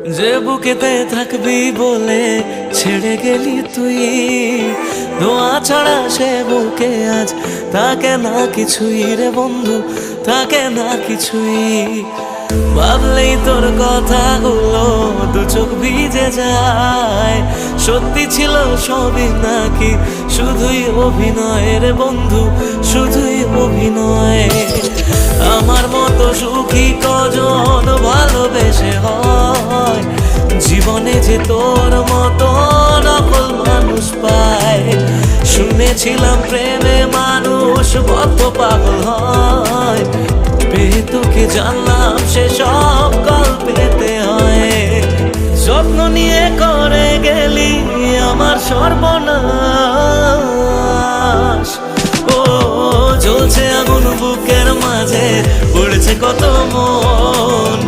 যে বুকেতে থাকবি বলে ছেড়ে গেলি তুই, দোয়া ছাড়া সে বুকে আজ থাকে না কিছুই রে বন্ধু, থাকে না কিছুই। ভাবলেই তোর কথাগুলো দু চোখ ভিজে যায়, সত্যি ছিল সবই নাকি শুধুই অভিনয় রে বন্ধু, শুধুই অভিনয়। আমার মতো সুখী কজন ভালোবেসে হয়, জীবনে যে তোর মতো নকল মানুষ পায়। শুনেছিলাম প্রেমে মানুষ বদ্ধ পাগল হয়, পেয়ে তোকে জানলাম সে সব গল্পেতে হয়। যত্ন নিয়ে করে গেলি আমার সর্বনাশ, ও জ্বলছে আগুন বুকের মাঝে, পড়েছে কত মন।